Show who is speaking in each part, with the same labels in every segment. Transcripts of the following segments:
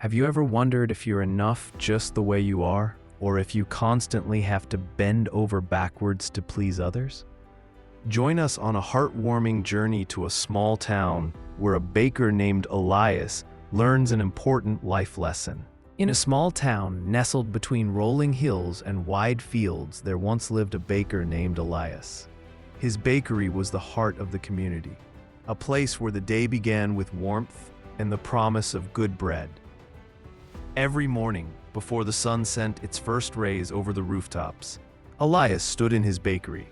Speaker 1: Have you ever wondered if you're enough just the way you are, or if you constantly have to bend over backwards to please others? Join us on a heartwarming journey to a small town where a baker named Elias learns an important life lesson. In a small town nestled between rolling hills and wide fields, there once lived a baker named Elias. His bakery was the heart of the community, a place where the day began with warmth and the promise of good bread. Every morning, before the sun sent its first rays over the rooftops, Elias stood in his bakery.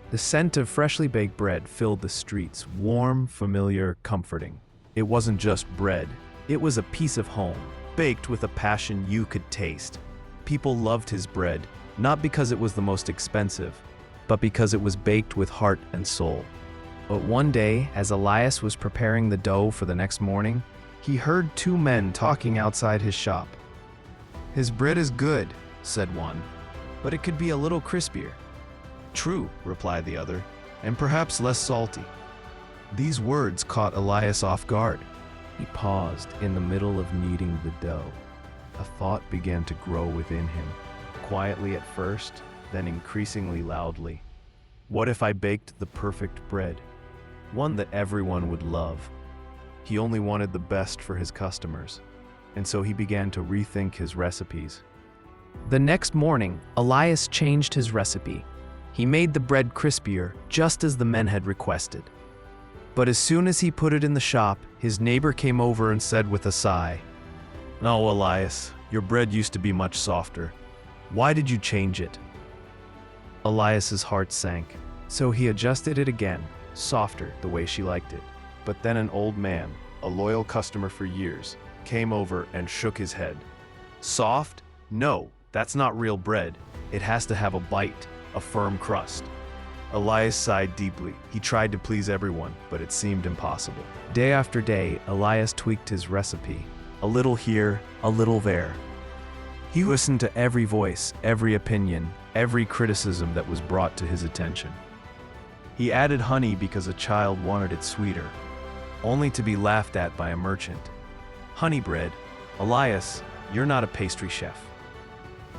Speaker 1: The scent of freshly baked bread filled the streets, warm, familiar, comforting. It wasn't just bread, it was a piece of home, baked with a passion you could taste. People loved his bread, not because it was the most expensive, but because it was baked with heart and soul. But one day, as Elias was preparing the dough for the next morning, he heard two men talking outside his shop. "His bread is good," said one, "but it could be a little crispier." "True," replied the other, "and perhaps less salty." These words caught Elias off guard. He paused in the middle of kneading the dough. A thought began to grow within him, quietly at first, then increasingly loudly. What if I baked the perfect bread? One that everyone would love. He only wanted the best for his customers, and so he began to rethink his recipes. The next morning, Elias changed his recipe. He made the bread crispier, just as the men had requested. But as soon as he put it in the shop, his neighbor came over and said with a sigh, "No, Elias, your bread used to be much softer. Why did you change it?" Elias's heart sank, so he adjusted it again, softer the way she liked it. But then an old man, a loyal customer for years, came over and shook his head. "Soft? No, that's not real bread. It has to have a bite, a firm crust." Elias sighed deeply. He tried to please everyone, but it seemed impossible. Day after day, Elias tweaked his recipe, a little here, a little there. He listened to every voice, every opinion, every criticism that was brought to his attention. He added honey because a child wanted it sweeter, only to be laughed at by a merchant. "Honey bread? Elias, you're not a pastry chef."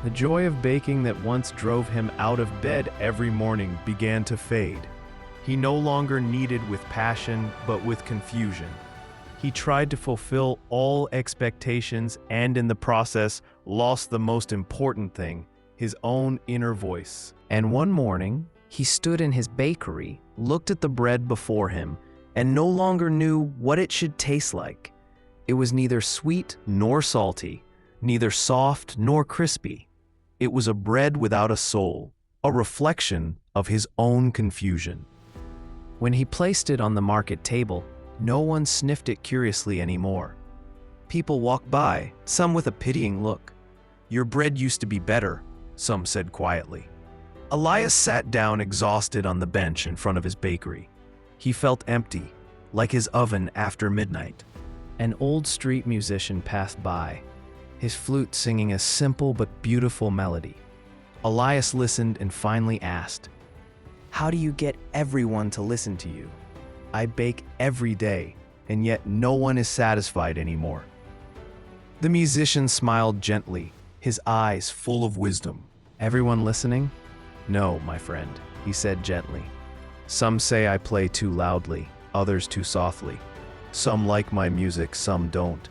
Speaker 1: The joy of baking that once drove him out of bed every morning began to fade. He no longer kneaded with passion, but with confusion. He tried to fulfill all expectations and in the process lost the most important thing, his own inner voice. And one morning, he stood in his bakery, looked at the bread before him, and no longer knew what it should taste like. It was neither sweet nor salty, neither soft nor crispy. It was a bread without a soul, a reflection of his own confusion. When he placed it on the market table, no one sniffed it curiously anymore. People walked by, some with a pitying look. "Your bread used to be better," some said quietly. Elias sat down exhausted on the bench in front of his bakery. He felt empty, like his oven after midnight. An old street musician passed by, his flute singing a simple but beautiful melody. Elias listened and finally asked, "How do you get everyone to listen to you? I bake every day, and yet no one is satisfied anymore." The musician smiled gently, his eyes full of wisdom. "Everyone listening? No, my friend," he said gently. "Some say I play too loudly, others too softly. Some like my music, some don't.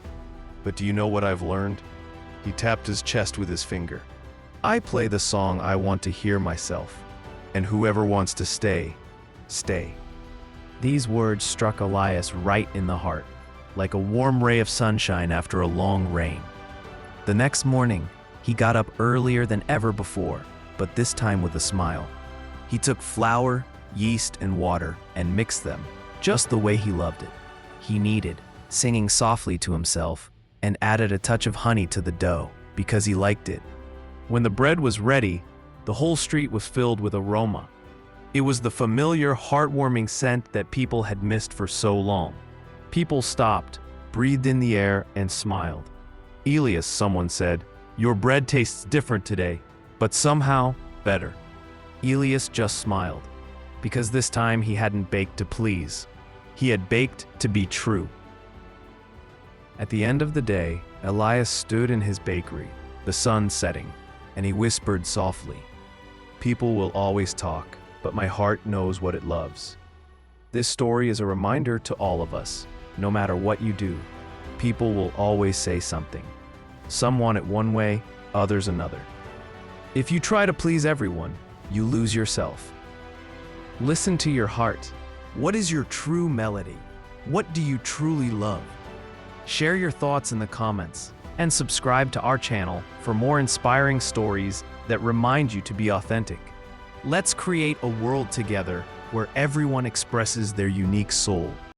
Speaker 1: But do you know what I've learned?" He tapped his chest with his finger. "I play the song I want to hear myself, and whoever wants to stay, stay." These words struck Elias right in the heart, like a warm ray of sunshine after a long rain. The next morning, he got up earlier than ever before, but this time with a smile. He took flour, yeast, and water and mixed them, just the way he loved it. He kneaded, singing softly to himself, and added a touch of honey to the dough, because he liked it. When the bread was ready, the whole street was filled with aroma. It was the familiar, heartwarming scent that people had missed for so long. People stopped, breathed in the air, and smiled. "Elias," someone said, "your bread tastes different today, but somehow better." Elias just smiled, because this time he hadn't baked to please. He had baked to be true. At the end of the day, Elias stood in his bakery, the sun setting, and he whispered softly, "People will always talk, but my heart knows what it loves." This story is a reminder to all of us. No matter what you do, people will always say something. Some want it one way, others another. If you try to please everyone, you lose yourself. Listen to your heart. What is your true melody? What do you truly love? Share your thoughts in the comments and subscribe to our channel for more inspiring stories that remind you to be authentic. Let's create a world together where everyone expresses their unique soul.